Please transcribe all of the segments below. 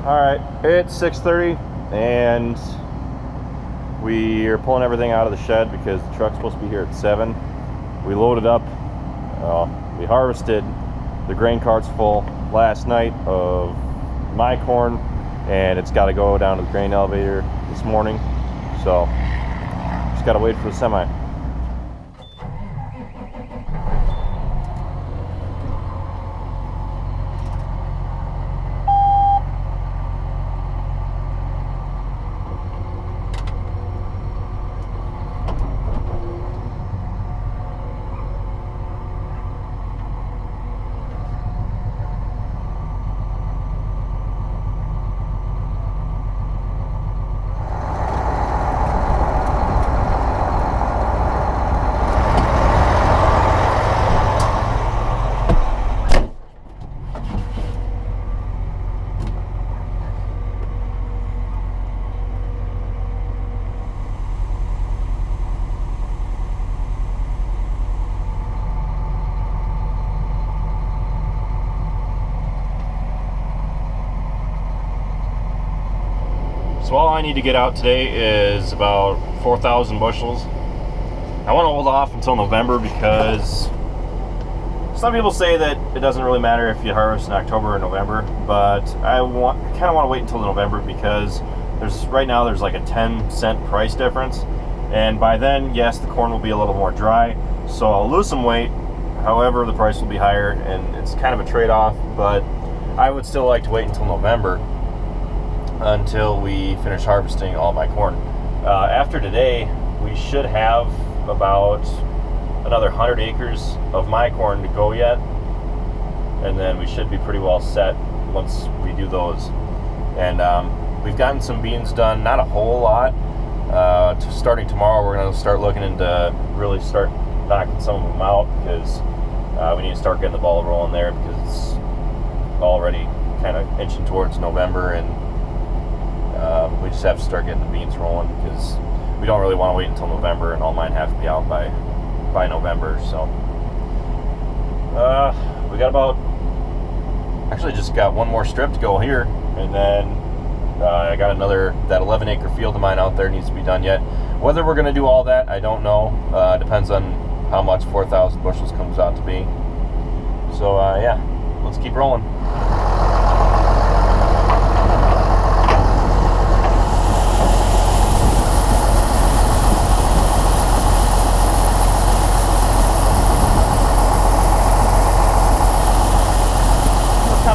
All right, it's 6:30 and we are pulling everything out of the shed because the truck's supposed to be here at 7. We loaded up, we harvested the grain carts full last night of my corn, and it's got to go down to the grain elevator this morning, so just got to wait for the semi. So all I need to get out today is about 4,000 bushels. I want to hold off until November because some people say that it doesn't really matter if you harvest in October or November, but I kind of want to wait until November because right now there's like a 10-cent price difference, and by then, yes, the corn will be a little more dry, so I'll lose some weight. However, the price will be higher, and it's kind of a trade-off, but I would still like to wait until November until we finish harvesting all my corn. After today, we should have about another 100 acres of my corn to go yet, and then we should be pretty well set once we do those. And we've gotten some beans done, not a whole lot. Starting tomorrow, we're going to start looking into really start knocking some of them out because we need to start getting the ball rolling there because it's already kind of inching towards November, and we just have to start getting the beans rolling because we don't really want to wait until November, and all mine have to be out by November. So we got actually just got one more strip to go here, and then I got that 11-acre field of mine out there needs to be done yet. Whether we're going to do all that, I don't know. Depends on how much 4,000 bushels comes out to be. So yeah, let's keep rolling.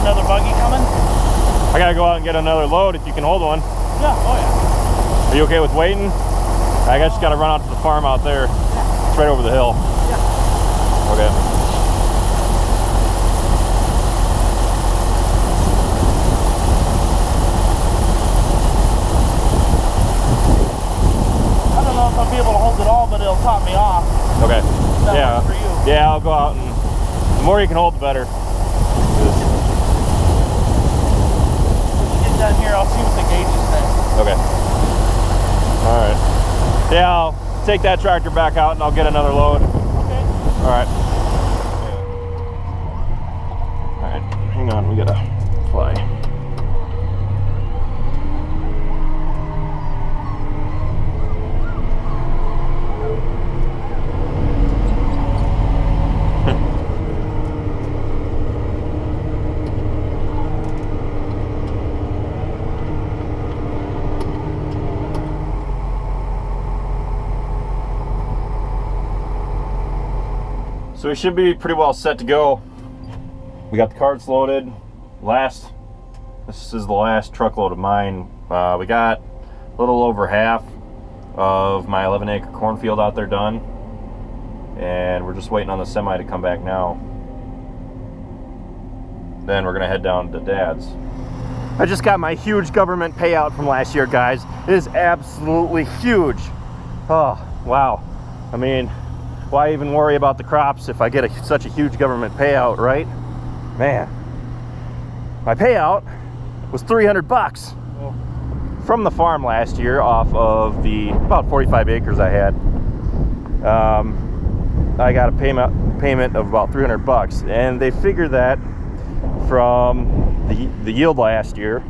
Another buggy coming? I gotta go out and get another load if you can hold one. Yeah, oh yeah. Are you okay with waiting? I guess you gotta run out to the farm out there. Yeah. It's right over the hill. Yeah. Okay. I don't know if I'll be able to hold it all, but it'll top me off. Okay. That Yeah. works for you. Yeah, I'll go out, and the more you can hold, the better. Down here, I'll see what the gauges say. Okay. All right. Yeah, I'll take that tractor back out and I'll get another load. Okay. All right. All right. Hang on, we gotta fly. So we should be pretty well set to go. We got the carts loaded. This is the last truckload of mine. We got a little over half of my 11-acre cornfield out there done, and we're just waiting on the semi to come back now. Then we're gonna head down to Dad's. I just got my huge government payout from last year, guys. It is absolutely huge. Oh, wow. I mean, why even worry about the crops if I get such a huge government payout, right? Man, my payout was 300 bucks from the farm last year off of the about 45 acres I had. I got a payment of about 300 bucks, and they figure that from the yield last year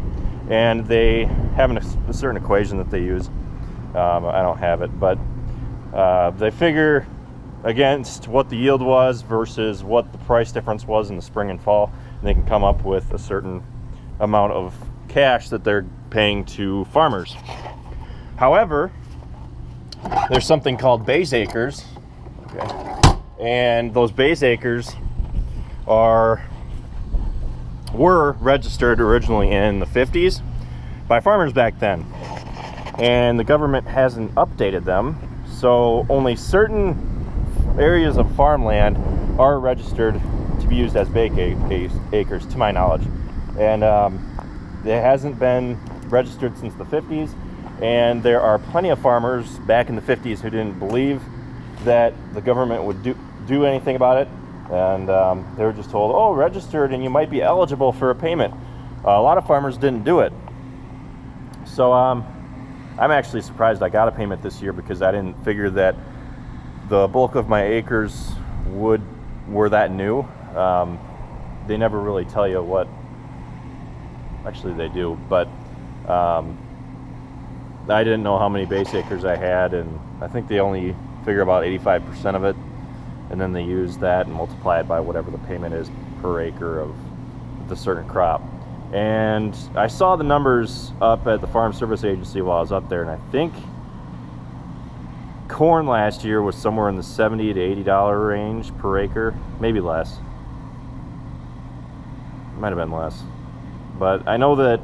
and they have a certain equation that they use. I don't have it, but they figure against what the yield was versus what the price difference was in the spring and fall, and they can come up with a certain amount of cash that they're paying to farmers. However, there's something called base acres, okay, and those base acres were registered originally in the 50s by farmers back then, and the government hasn't updated them, so only certain areas of farmland are registered to be used as base acres, to my knowledge, and it hasn't been registered since the 50s, and there are plenty of farmers back in the 50s who didn't believe that the government would do anything about it, and they were just told, oh, registered and you might be eligible for a payment. A lot of farmers didn't do it, so I'm actually surprised I got a payment this year, because I didn't figure that the bulk of my acres were that new. They never really tell you what. Actually, they do, but I didn't know how many base acres I had, and I think they only figure about 85% of it, and then they use that and multiply it by whatever the payment is per acre of the certain crop. And I saw the numbers up at the Farm Service Agency while I was up there, and I think corn last year was somewhere in the $70 to $80 range per acre, maybe less. It might have been less, but I know that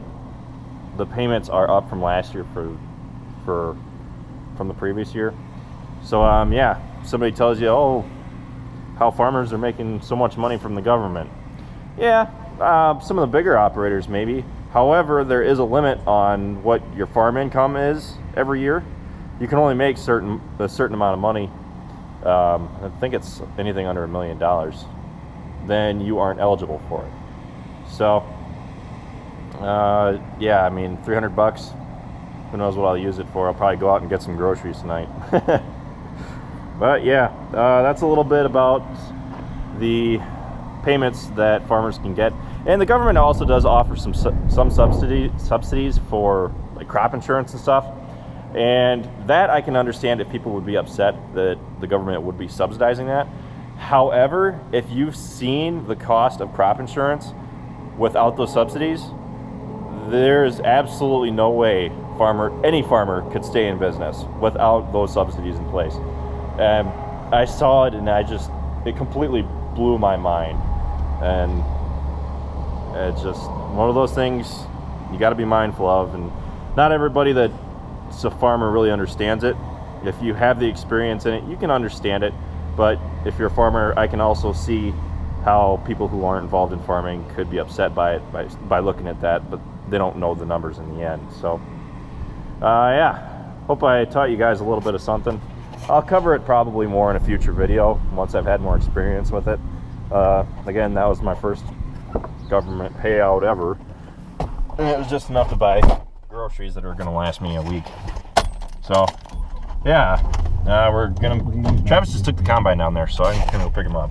the payments are up from last year from the previous year. So yeah, somebody tells you, oh, how farmers are making so much money from the government. Yeah, some of the bigger operators maybe. However, there is a limit on what your farm income is every year. You can only make a certain amount of money. I think it's anything under $1 million. Then you aren't eligible for it. So yeah, I mean, $300. Who knows what I'll use it for? I'll probably go out and get some groceries tonight. But yeah, that's a little bit about the payments that farmers can get. And the government also does offer some subsidies for like crop insurance and stuff. And that I can understand if people would be upset that the government would be subsidizing that. However, if you've seen the cost of crop insurance without those subsidies, there's absolutely no way any farmer could stay in business without those subsidies in place. And I saw it, and it completely blew my mind. And it's just one of those things you got to be mindful of, and not everybody that's a farmer really understands it. If you have the experience in it, you can understand it, but if you're a farmer, I can also see how people who aren't involved in farming could be upset by it, by looking at that, but they don't know the numbers in the end. So yeah, hope I taught you guys a little bit of something. I'll cover it probably more in a future video once I've had more experience with it. Again, that was my first government payout ever, and it was just enough to buy groceries that are going to last me a week. So yeah, Travis just took the combine down there, so I'm going to go pick him up.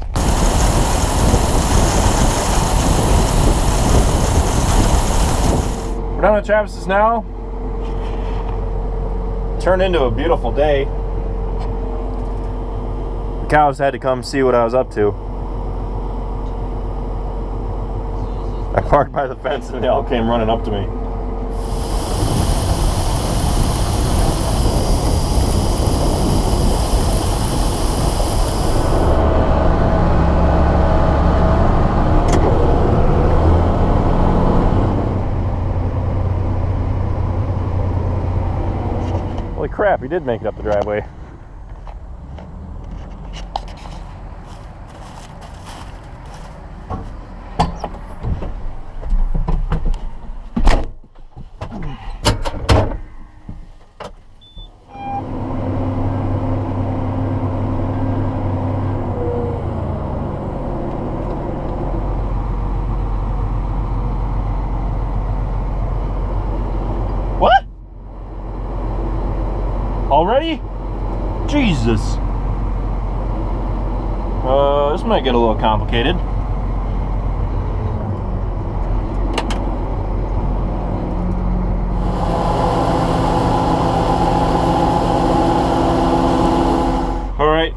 We're down at Travis's now. Turned into a beautiful day. The cows had to come see what I was up to. I parked by the fence and they all came running up to me. Holy crap, he did make it up the driveway. Already? Jesus. This might get a little complicated.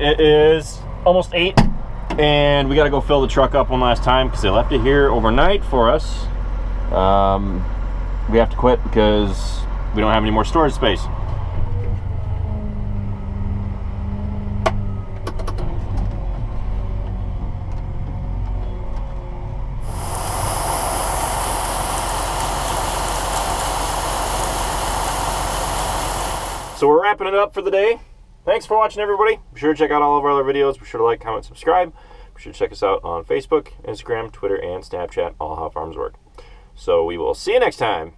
it is almost 8, and we got to go fill the truck up one last time because they left it here overnight for us. We have to quit because we don't have any more storage space. So we're wrapping it up for the day. Thanks for watching, everybody. Be sure to check out all of our other videos. Be sure to like, comment, subscribe. Be sure to check us out on Facebook, Instagram, Twitter, and Snapchat, all how farms work. So we will see you next time.